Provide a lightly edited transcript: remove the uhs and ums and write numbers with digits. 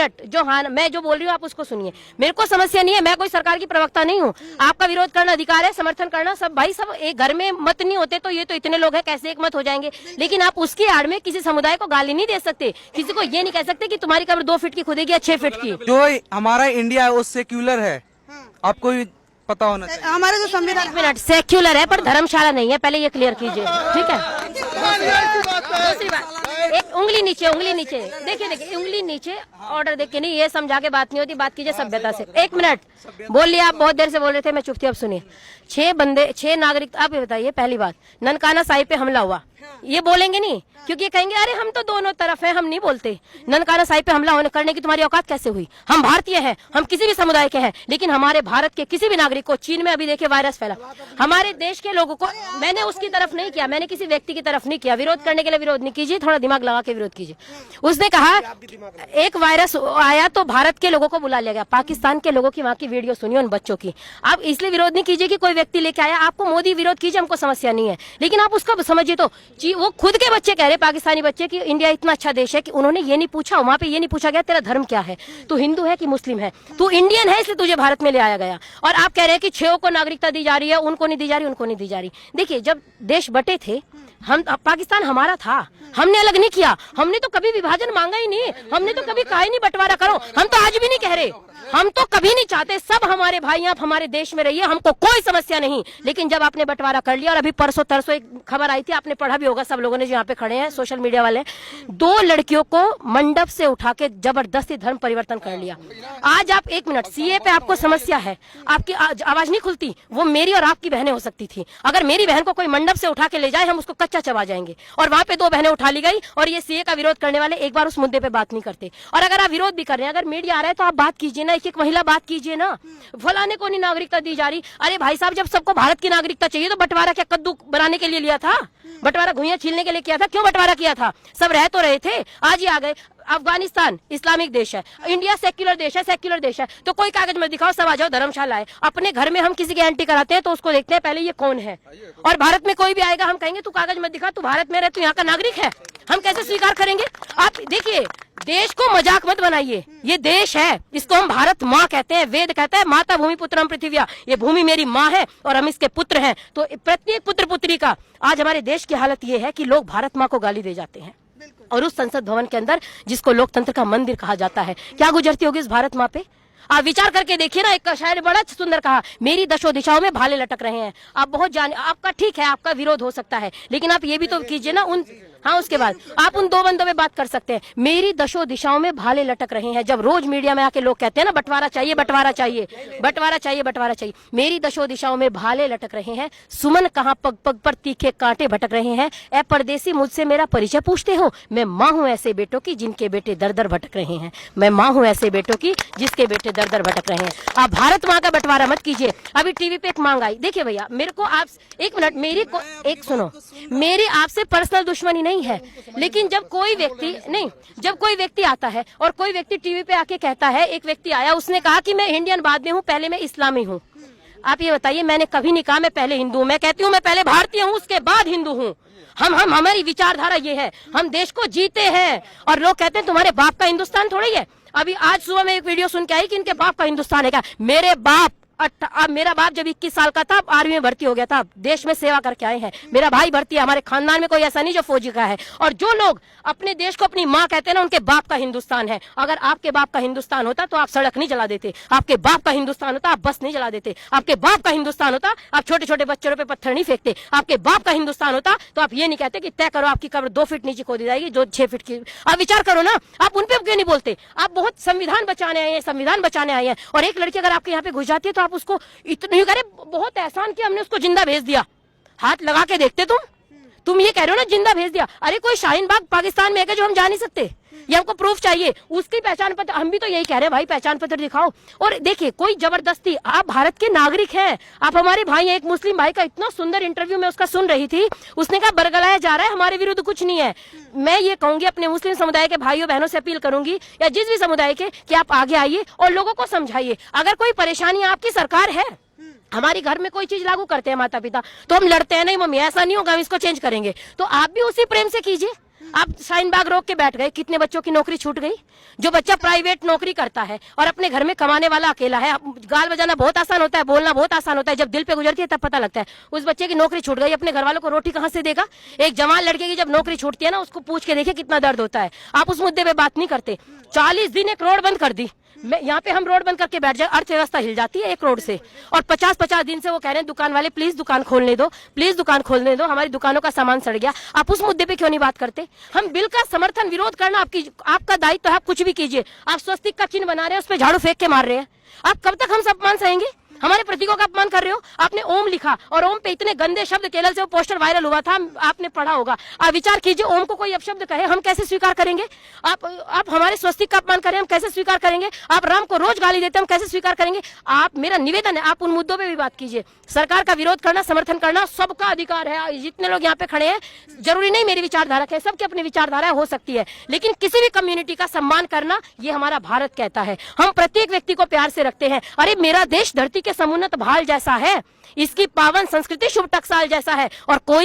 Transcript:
Minute, जो हाँ मैं जो बोल रही हूँ आप उसको सुनिए। मेरे को समस्या नहीं है, मैं कोई सरकार की प्रवक्ता नहीं हूँ। आपका विरोध करना अधिकार है, समर्थन करना सब भाई, सब एक घर में मत नहीं होते तो ये तो इतने लोग हैं कैसे एक मत हो जाएंगे। लेकिन आप उसकी आड़ में किसी समुदाय को गाली नहीं दे सकते, किसी को ये नहीं कह सकते कि तुम्हारी कब्र 2 फीट की खुदेगी या 6 फीट की। जो हमारा इंडिया है वो सेक्युलर है, आपको भी पता होना चाहिए। हमारे जो संविधान, एक मिनट, सेक्युलर है पर धर्मशाला नहीं है, पहले ये क्लियर कीजिए, ठीक है। दूसरी बात, एक उंगली नीचे, उंगली नीचे, देखिए देखिए उंगली नीचे, ऑर्डर देख के नहीं, ये समझा के बात नहीं होती, बात कीजिए सभ्यता से। 1 मिनट बोल लिया आप, बहुत देर से बोल रहे थे, मैं चुप थी, अब सुनिए। 6 नागरिक, आप ये बताइए, पहली बात ननकाना साहिब पे हमला हुआ, ये बोलेंगे नहीं क्योंकि ये कहेंगे अरे हम तो दोनों तरफ हैं, हम नहीं बोलते। ननकाना साहिब पे हमला करने की तुम्हारी औकात कैसे हुई? हम भारतीय हैं, हम किसी भी समुदाय के हैं, लेकिन हमारे भारत के किसी भी नागरिक को, चीन में अभी देखिए वायरस फैला, हमारे देश के लोगों को, मैंने उसकी तरफ नहीं किया, मैंने किसी व्यक्ति की तरफ नहीं किया। विरोध करने के लिए विरोध नहीं कीजिए, थोड़ा दिमाग लगा के विरोध कीजिए। उसने कहा एक वायरस आया तो भारत के लोगों को बुला लिया गया, पाकिस्तान के लोगों की वहां की वीडियो सुनिए उन बच्चों की। आप इसलिए विरोध नहीं कीजिए कि कोई व्यक्ति लेके आया, आपको मोदी विरोध कीजिए, हमको समस्या नहीं है, लेकिन आप उसको समझिए तो वो खुद के बच्चे कह रहे, पाकिस्तानी बच्चे, कि इंडिया इतना अच्छा देश है कि उन्होंने ये नहीं पूछा, वहां पे ये नहीं पूछा गया तेरा धर्म क्या है, तू हिंदू है कि मुस्लिम है, तू इंडियन है इसलिए तुझे भारत में ले आया गया। और आप कह रहे हैं कि 6 को नागरिकता दी जा रही है, उनको नहीं दी जा रही, उनको नहीं दी जा रही। देखिए जब देश बटे थे, हम पाकिस्तान हमारा था, हमने अलग नहीं किया, हमने तो कभी विभाजन मांगा ही नहीं, हमने तो कभी कहा ही नहीं बंटवारा करो, हम तो आज भी नहीं कह रहे, हम तो कभी नहीं चाहते, सब हमारे भाई आप हमारे देश में रहिए, हमको कोई समस्या नहीं। लेकिन जब आपने बंटवारा कर लिया, और अभी परसों तरसों एक खबर आई थी, आपने पढ़ा भी होगा, सब लोगों ने जो यहाँ पे खड़े हैं सोशल मीडिया वाले, 2 लड़कियों को मंडप से उठा के जबरदस्ती धर्म परिवर्तन कर लिया। आज आप 1 मिनट, सीए पे आपको समस्या है, आपकी आवाज नहीं खुलती, वो मेरी और आपकी बहनें हो सकती थी। अगर मेरी बहन को कोई मंडप से उठा के ले जाए, हम उसको कच्चा चबा जाएंगे। और वहां पे 2 बहनें उठा ली गई, और ये सीए का विरोध करने वाले एक बार उस मुद्दे पे बात नहीं करते। और अगर आप विरोध भी कर रहे हैं, अगर मीडिया आ रहा है तो आप बात कीजिए ना, एक महिला बात कीजिए ना, फलाने को नहीं नागरिकता दी जा रही। अरे भाई साहब, जब सबको भारत की नागरिकता चाहिए तो बंटवारा क्या कद्दू बनाने के लिए लिया था? बंटवारा घुइयां छीलने के लिए किया था? क्यों बंटवारा किया था? सब रह तो रहे थे, आज ही आ गए। अफगानिस्तान इस्लामिक देश है, इंडिया सेक्युलर देश है, सेक्युलर देश है, तो कोई कागज मत दिखाओ, सब आ जाओ धर्मशाला है। अपने घर में हम किसी की एंट्री कराते हैं तो उसको देखते हैं पहले ये कौन है, और भारत में कोई भी आएगा हम कहेंगे तू कागज मत दिखा, तू भारत में रहे, तू यहाँ का नागरिक है, हम कैसे स्वीकार करेंगे? आप देखिए, देश को मजाक मत बनाइए, ये देश है, इसको हम भारत माँ कहते हैं, वेद कहता है माता भूमि पुत्रम पृथिव्या, ये भूमि मेरी माँ है और हम इसके पुत्र हैं। तो प्रत्येक पुत्र पुत्री का, आज हमारे देश की हालत ये है कि लोग भारत माँ को गाली दे जाते हैं, और उस संसद भवन के अंदर जिसको लोकतंत्र का मंदिर कहा जाता है, क्या गुजरती होगी इस भारत माँ पे? आप विचार करके देखिए ना, एक शायर बड़ा सुंदर कहा, मेरी दशो दिशाओं में भाले लटक रहे हैं। आप बहुत जाने, आपका ठीक है, आपका विरोध हो सकता है, लेकिन आप ये भी तो कीजिए ना उन, हाँ उसके बाद आप उन 2 बंदों में बात कर सकते हैं, मेरी दशो दिशाओं में भाले लटक रहे हैं। जब रोज मीडिया में आके लोग कहते हैं ना बंटवारा चाहिए, बंटवारा चाहिए, बंटवारा चाहिए, बंटवारा चाहिए, मेरी दशो दिशाओं में भाले लटक रहे हैं, सुमन कहाँ पग पग पर तीखे कांटे भटक रहे हैं। ए परदेसी मुझसे मेरा परिचय पूछते हो, मैं माँ हूँ ऐसे बेटों की जिनके बेटे दर दर भटक रहे हैं, मैं माँ हूँ ऐसे बेटों की जिसके बेटे दर दर भटक रहे हैं। आप भारत माँ का बंटवारा मत कीजिए। अभी टीवी पे एक मांग आई, देखिए भैया, मेरे को आप 1 मिनट, मेरी को एक सुनो, मेरी आपसे पर्सनल दुश्मनी नहीं है, लेकिन जब कोई व्यक्ति नहीं, जब कोई व्यक्ति आता है और कोई व्यक्ति टीवी पे आके कहता है, एक व्यक्ति आया उसने कहा कि मैं इंडियन बाद में हूँ, पहले मैं इस्लामी हूँ। आप ये बताइए, मैंने कभी नहीं कहा मैं पहले हिंदू हूँ, मैं कहती हूँ मैं पहले भारतीय हूँ उसके बाद हिंदू हूँ। हम हमारी विचारधारा ये है, हम देश को जीते हैं। और लोग कहते हैं तुम्हारे बाप का हिंदुस्तान थोड़ी है। अभी आज सुबह में एक वीडियो सुन के आई कि इनके बाप का हिंदुस्तान है क्या? मेरे बाप, अब मेरा बाप जब 21 साल का था आर्मी में भर्ती हो गया था, देश में सेवा करके आए हैं, मेरा भाई भर्ती है, हमारे खानदान में कोई ऐसा नहीं जो फौजी का है। और जो लोग अपने देश को अपनी माँ कहते हैं ना, उनके बाप का हिंदुस्तान है। अगर आपके बाप का हिंदुस्तान होता तो आप सड़क नहीं जला देते, आपके बाप का हिंदुस्तान होता आप बस नहीं जला देते, आपके बाप का हिंदुस्तान होता आप छोटे छोटे बच्चों पे पत्थर नहीं फेंकते, आपके बाप का हिंदुस्तान होता तो आप ये नहीं कहते कि तय करो आपकी कब्र 2 फीट नीचे खोदी जाएगी जो 6 फीट की। आप विचार करो ना, आप उन पे क्यों नहीं बोलते? आप बहुत संविधान बचाने आए हैं, संविधान बचाने आए हैं, और एक लड़की अगर आपके यहाँ पे घुस जाती है तो आप उसको नहीं करे, बहुत एहसान किया हमने, उसको जिंदा भेज दिया। हाथ लगा के देखते तुम ये कह रहे हो ना जिंदा भेज दिया। अरे कोई शाहीन बाग पाकिस्तान में है जो हम जा नहीं सकते? ये हमको प्रूफ चाहिए, उसकी पहचान पत्र। हम भी तो यही कह रहे हैं भाई, पहचान पत्र दिखाओ। और देखिए, कोई जबरदस्ती, आप भारत के नागरिक हैं, आप हमारे भाई हैं। एक मुस्लिम भाई का इतना सुंदर इंटरव्यू में उसका सुन रही थी, उसने कहा बरगलाया जा रहा है, हमारे विरुद्ध कुछ नहीं है। मैं ये कहूंगी अपने मुस्लिम समुदाय के भाइयों बहनों से अपील करूंगी, या जिस भी समुदाय के, कि आप आगे आइए और लोगों को समझाइए। अगर कोई परेशानी, आपकी सरकार है, हमारी घर में कोई चीज लागू करते हैं माता पिता, तो हम लड़ते हैं नहीं मम्मी ऐसा नहीं होगा, हम इसको चेंज करेंगे, तो आप भी उसी प्रेम से कीजिए। आप शाहीन बाग रोक के बैठ गए, कितने बच्चों की नौकरी छूट गई। जो बच्चा प्राइवेट नौकरी करता है और अपने घर में कमाने वाला अकेला है, गाल बजाना बहुत आसान होता है, बोलना बहुत आसान होता है, जब दिल पे गुजरती है तब पता लगता है। उस बच्चे की नौकरी छूट गई, अपने घर वालों को रोटी कहाँ से देगा। एक जवान लड़के की जब नौकरी छूटती है ना, उसको पूछ के देखिए कितना दर्द होता है। आप उस मुद्दे पे बात नहीं करते। 40 दिन एक रोड बंद कर दी, मैं यहाँ पे हम रोड बंद करके बैठ जाए, अर्थव्यवस्था हिल जाती है एक रोड से। और 50-50 दिन से वो कह रहे हैं दुकान वाले प्लीज दुकान खोलने दो, प्लीज दुकान खोलने दो, हमारी दुकानों का सामान सड़ गया। आप उस मुद्दे पे क्यों नहीं बात करते। हम बिल का समर्थन विरोध करना आपका दायित्व है, आप कुछ भी कीजिए। आप स्वस्तिक का चिन्ह बना रहे हैं, उस पर झाड़ू फेंक के मार रहे हैं। आप कब तक हम सब अपमान सहेंगे। हमारे प्रतीकों का अपमान कर रहे हो। आपने ओम लिखा और ओम पे इतने गंदे शब्द, केरल से वो पोस्टर वायरल हुआ था, आपने पढ़ा होगा। आप विचार कीजिए, ओम को कोई अपशब्द कहे हम कैसे स्वीकार करेंगे। आप हमारे स्वस्तिक का अपमान करें हम कैसे स्वीकार करेंगे। आप राम को रोज गाली देते हम कैसे स्वीकार करेंगे। आप, मेरा निवेदन है, आप उन मुद्दों पे भी बात कीजिए। सरकार का विरोध करना, समर्थन करना सबका अधिकार है। जितने लोग यहाँ पे खड़े हैं, जरूरी नहीं मेरी विचारधारा है, सबकी अपनी विचारधारा हो सकती है, लेकिन किसी भी कम्युनिटी का सम्मान करना ये हमारा भारत कहता है। हम प्रत्येक व्यक्ति को प्यार से रखते हैं। अरे मेरा देश धरती के समुन्नत भाल जैसा है, इसकी पावन संस्कृति शुभ टकसाल जैसा है, और कोई